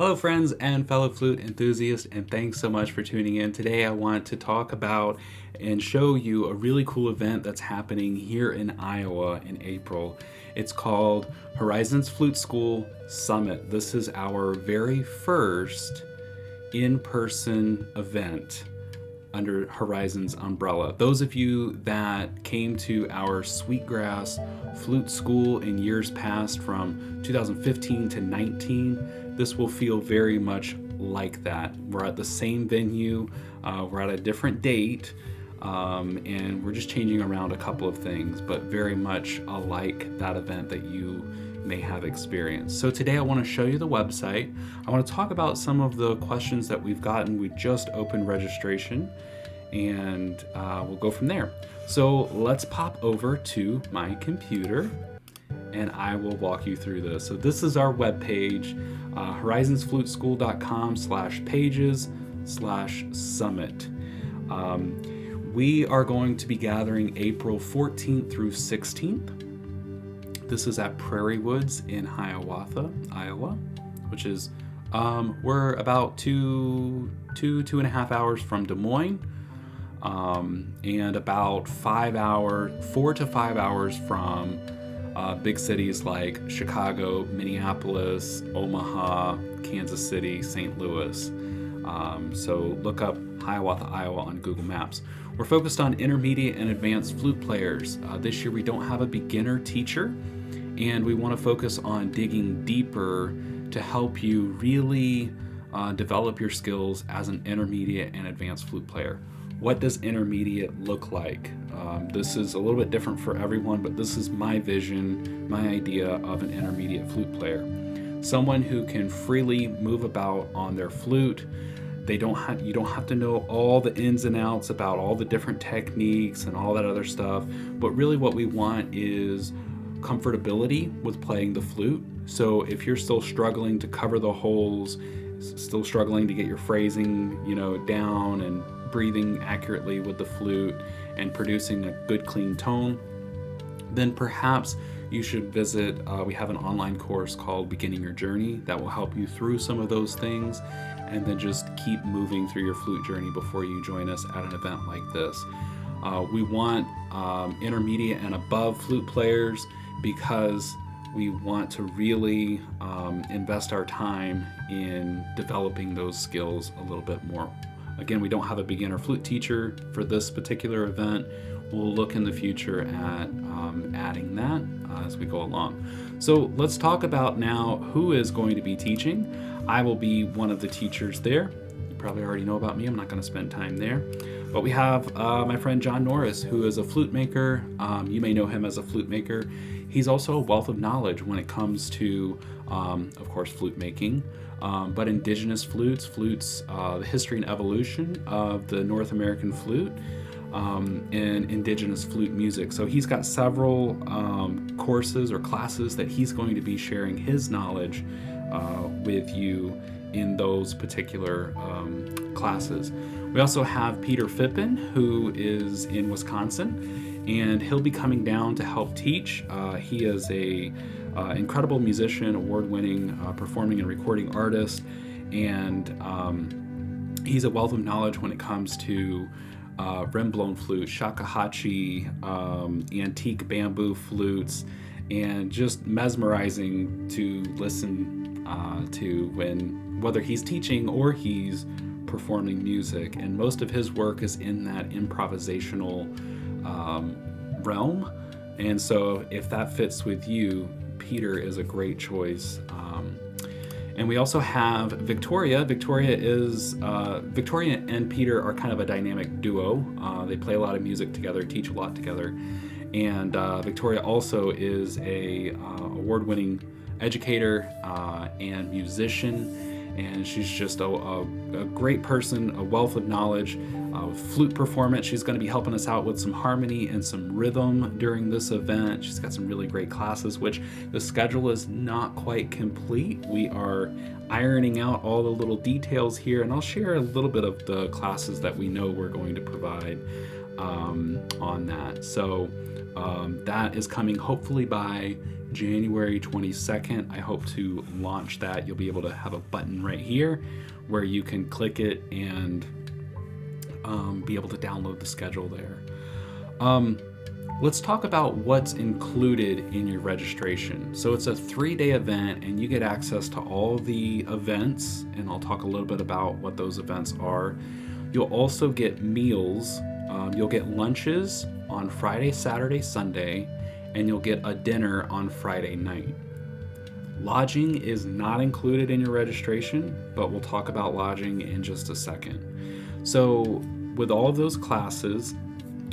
Hello friends and fellow flute enthusiasts, and thanks so much for tuning in. Today I want to talk about and show you a really cool event that's happening here in Iowa in April. It's called Horizons Flute School Summit. This is our very first in-person event under Horizons umbrella. Those of you that came to our Sweetgrass Flute School in years past from 2015 to 19, this will feel very much like that. We're at the same venue, we're at a different date, and we're just changing around a couple of things, but very much alike that event that you may have experienced. So today I want to show you the website. I want to talk about some of the questions that we've gotten. We just opened registration, and we'll go from there. So let's pop over to my computer and I will walk you through this. So this is our webpage, horizonsfluteschool.com/pages/summit. We are going to be gathering April 14th through 16th. This is at Prairie Woods in Hiawatha, Iowa, which is, we're about two and a half hours from Des Moines, and about 4 to 5 hours from big cities like Chicago, Minneapolis, Omaha, Kansas City, St. Louis. So look up Hiawatha, Iowa on Google Maps. We're focused on intermediate and advanced flute players. This year we don't have a beginner teacher, and we want to focus on digging deeper to help you really develop your skills as an intermediate and advanced flute player. What does intermediate look like? This is a little bit different for everyone, but this is my vision, my idea of an intermediate flute player. Someone who can freely move about on their flute. You don't have to know all the ins and outs about all the different techniques and all that other stuff, but really what we want is comfortability with playing the flute. So if you're still struggling to cover the holes, still struggling to get your phrasing, down and breathing accurately with the flute and producing a good clean tone, then perhaps you should visit, we have an online course called Beginning Your Journey that will help you through some of those things, and then just keep moving through your flute journey before you join us at an event like this. We want intermediate and above flute players because we want to really invest our time in developing those skills a little bit more. Again, we don't have a beginner flute teacher for this particular event. We'll look in the future at adding that as we go along. So let's talk about now who is going to be teaching. I will be one of the teachers there. You probably already know about me. I'm not going to spend time there. But we have my friend John Norris, who is a flute maker. You may know him as a flute maker. He's also a wealth of knowledge when it comes to, of course, flute making, but indigenous flutes, the history and evolution of the North American flute, and indigenous flute music. So he's got several courses or classes that he's going to be sharing his knowledge with you in those particular classes. We also have Peter Phippen, who is in Wisconsin, and he'll be coming down to help teach. He is a incredible musician, award-winning performing and recording artist, and he's a wealth of knowledge when it comes to rim-blown flute, shakuhachi, antique bamboo flutes, and just mesmerizing to listen to whether he's teaching or he's performing music. And most of his work is in that improvisational realm. And so if that fits with you, Peter is a great choice. And we also have Victoria. Victoria and Peter are kind of a dynamic duo. They play a lot of music together, teach a lot together. And Victoria also is a award-winning educator and musician. And she's just a great person, a wealth of knowledge. Flute performance, she's going to be helping us out with some harmony and some rhythm during this event. She's got some really great classes, which the schedule is not quite complete. We are ironing out all the little details here, and I'll share a little bit of the classes that we know we're going to provide on that. So that is coming hopefully by January 22nd. I hope to launch that. You'll be able to have a button right here where you can click it and be able to download the schedule there. Let's talk about what's included in your registration. So it's a 3-day event and you get access to all the events, and I'll talk a little bit about what those events are. You'll also get meals. You'll get lunches on Friday, Saturday, Sunday, and you'll get a dinner on Friday night. Lodging is not included in your registration, but we'll talk about lodging in just a second. So with all of those classes,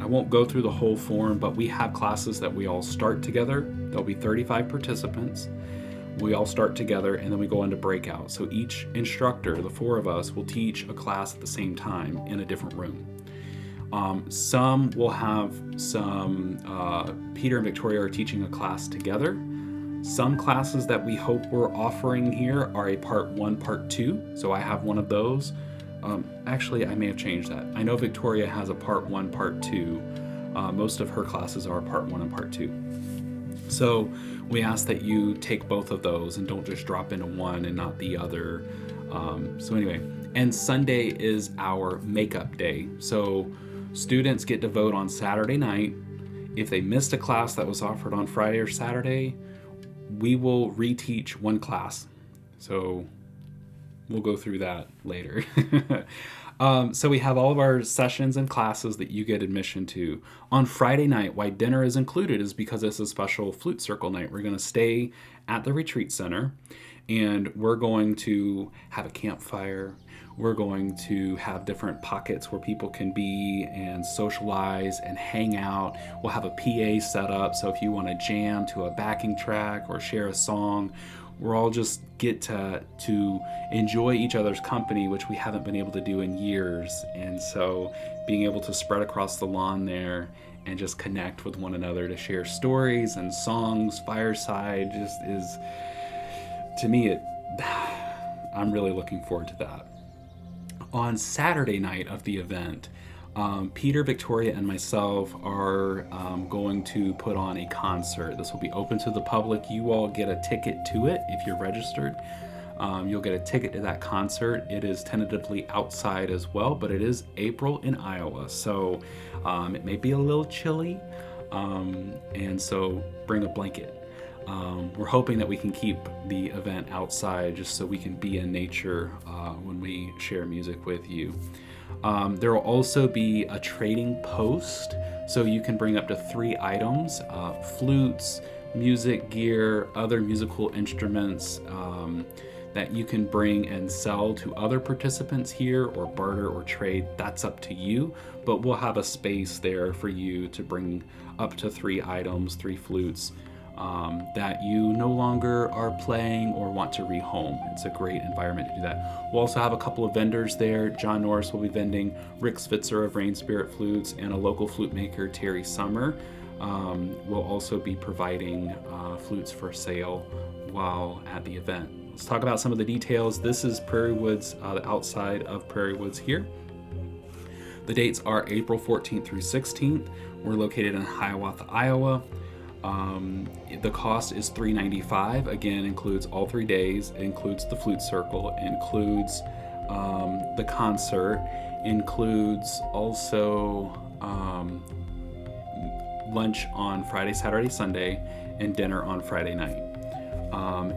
I won't go through the whole form, but we have classes that we all start together. There'll be 35 participants. We all start together and then we go into breakout. So each instructor, the 4 of us, will teach a class at the same time in a different room. Some will have Peter and Victoria are teaching a class together. Some classes that we hope we're offering here are a part 1, part 2. So I have one of those. Actually, I may have changed that. I know Victoria has a part 1, part 2. Most of her classes are part 1 and part 2. So we ask that you take both of those and don't just drop into one and not the other. So anyway, and Sunday is our makeup day. So students get to vote on Saturday night. If they missed a class that was offered on Friday or Saturday, we will reteach one class. So we'll go through that later. So we have all of our sessions and classes that you get admission to. On Friday night, why dinner is included is because it's a special flute circle night. We're going to stay at the retreat center and we're going to have a campfire. We're going to have different pockets where people can be and socialize and hang out. We'll have a PA set up, so if you want to jam to a backing track or share a song, we're all just get to enjoy each other's company, which we haven't been able to do in years. And so being able to spread across the lawn there and just connect with one another to share stories and songs, fireside, just is, to me, I'm really looking forward to that. On Saturday night of the event, Peter, Victoria, and myself are going to put on a concert. This will be open to the public. You all get a ticket to it if you're registered. You'll get a ticket to that concert. It is tentatively outside as well, but it is April in Iowa, so it may be a little chilly, and so bring a blanket. We're hoping that we can keep the event outside just so we can be in nature when we share music with you. There will also be a trading post, so you can bring up to 3 items, flutes, music gear, other musical instruments that you can bring and sell to other participants here, or barter or trade. That's up to you, but we'll have a space there for you to bring up to 3 items, 3 flutes, that you no longer are playing or want to rehome. It's a great environment to do that. We'll also have a couple of vendors there. John Norris will be vending, Rick Svitzer of Rain Spirit Flutes, and a local flute maker, Terry Summer, will also be providing flutes for sale while at the event. Let's talk about some of the details. This is Prairie Woods, the outside of Prairie Woods here. The dates are April 14th through 16th. We're located in Hiawatha, Iowa. The cost is $395. Again, includes all 3 days. It includes the flute circle. It includes the concert. Includes also lunch on Friday, Saturday, Sunday, and dinner on Friday night.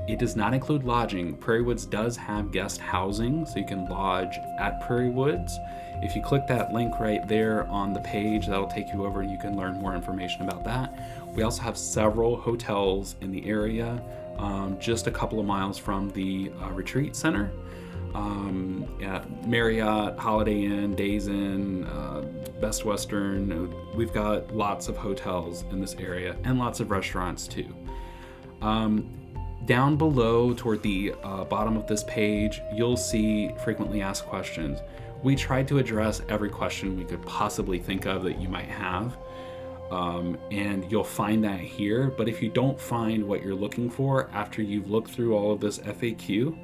It does not include lodging. Prairie Woods does have guest housing, so you can lodge at Prairie Woods. If you click that link right there on the page, that'll take you over and you can learn more information about that. We also have several hotels in the area, just a couple of miles from the retreat center. Marriott, Holiday Inn, Days Inn, Best Western. We've got lots of hotels in this area and lots of restaurants too. Down below toward the bottom of this page, you'll see frequently asked questions. We tried to address every question we could possibly think of that you might have. And you'll find that here, but if you don't find what you're looking for after you've looked through all of this FAQ,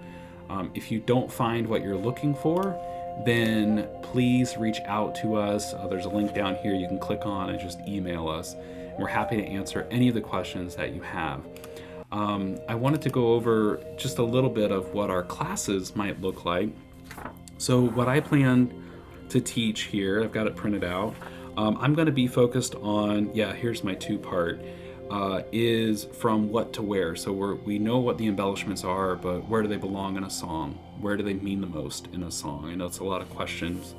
if you don't find what you're looking for, then please reach out to us. There's a link down here you can click on and just email us. We're happy to answer any of the questions that you have. I wanted to go over just a little bit of what our classes might look like. So what I plan to teach here, I've got it printed out. I'm going to be focused on, here's my two-part, is from what to where. So we know what the embellishments are, but where do they belong in a song? Where do they mean the most in a song? I know it's a lot of questions,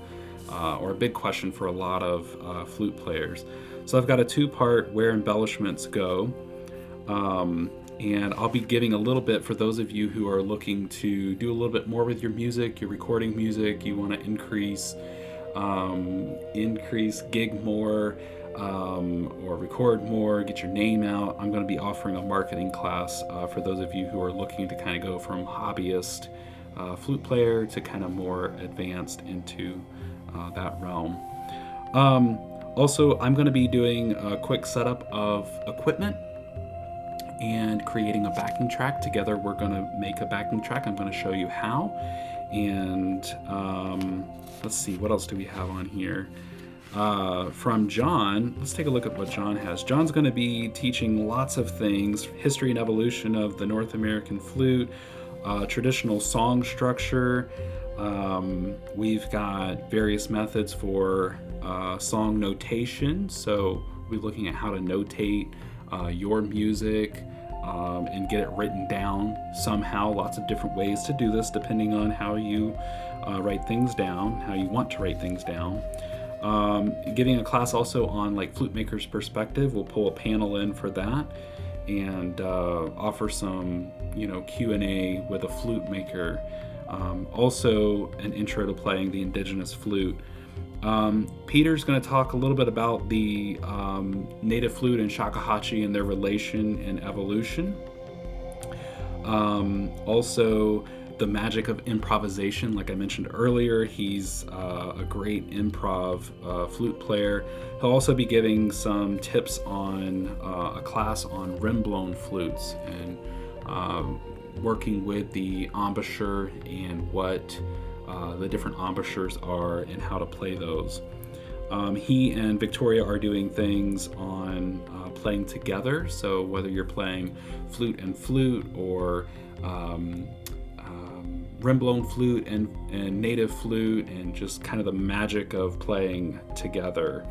or a big question for a lot of flute players. So I've got a two-part where embellishments go. And I'll be giving a little bit for those of you who are looking to do a little bit more with your music, you're recording music, you want to increase, gig more, or record more, get your name out. I'm going to be offering a marketing class for those of you who are looking to kind of go from hobbyist flute player to kind of more advanced into that realm. Also, I'm going to be doing a quick setup of equipment and creating a backing track. Together we're going to make a backing track. I'm going to show you how. And let's see, what else do we have on here? From John, let's take a look at what John has. John's going to be teaching lots of things: history and evolution of the North American flute, traditional song structure. We've got various methods for song notation. So we'll be looking at how to notate your music and get it written down somehow. Lots of different ways to do this depending on how you write things down, how you want to write things down. Giving a class also on like flute maker's perspective. We'll pull a panel in for that and offer some Q&A with a flute maker. Also an intro to playing the indigenous flute. Peter's going to talk a little bit about the native flute and shakuhachi and their relation and evolution. Also, the magic of improvisation. Like I mentioned earlier, he's a great improv flute player. He'll also be giving some tips on a class on rim-blown flutes and working with the embouchure and what the different embouchures are and how to play those. He and Victoria are doing things on playing together. So whether you're playing flute and flute or rim-blown flute and native flute, and just kind of the magic of playing together.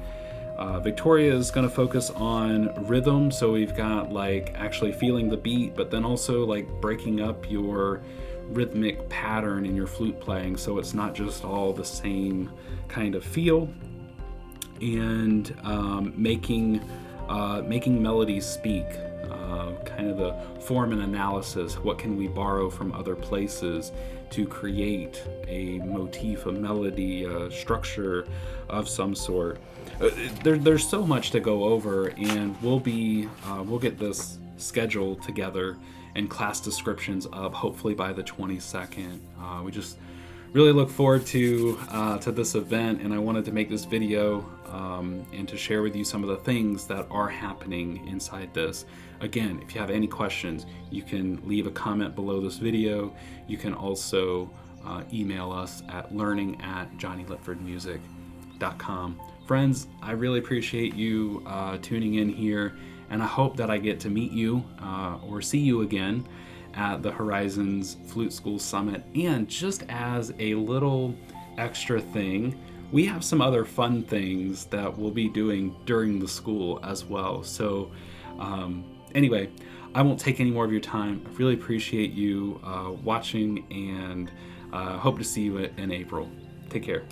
Victoria is going to focus on rhythm. So we've got like actually feeling the beat, but then also like breaking up your rhythmic pattern in your flute playing, so it's not just all the same kind of feel, and making melodies speak, kind of the form and analysis. What can we borrow from other places to create a motif, a melody, a structure of some sort? There's so much to go over, and we'll get this schedule together and class descriptions up hopefully by the 22nd. We just really look forward to this event, and I wanted to make this video and to share with you some of the things that are happening inside this. Again, if you have any questions, you can leave a comment below this video. You can also email us at learning@JonnyLipfordmusic.com. Friends, I really appreciate you tuning in here, and I hope that I get to meet you or see you again at the Horizons Flute School Summit. And just as a little extra thing, we have some other fun things that we'll be doing during the school as well. So anyway, I won't take any more of your time. I really appreciate you watching, and hope to see you in April. Take care.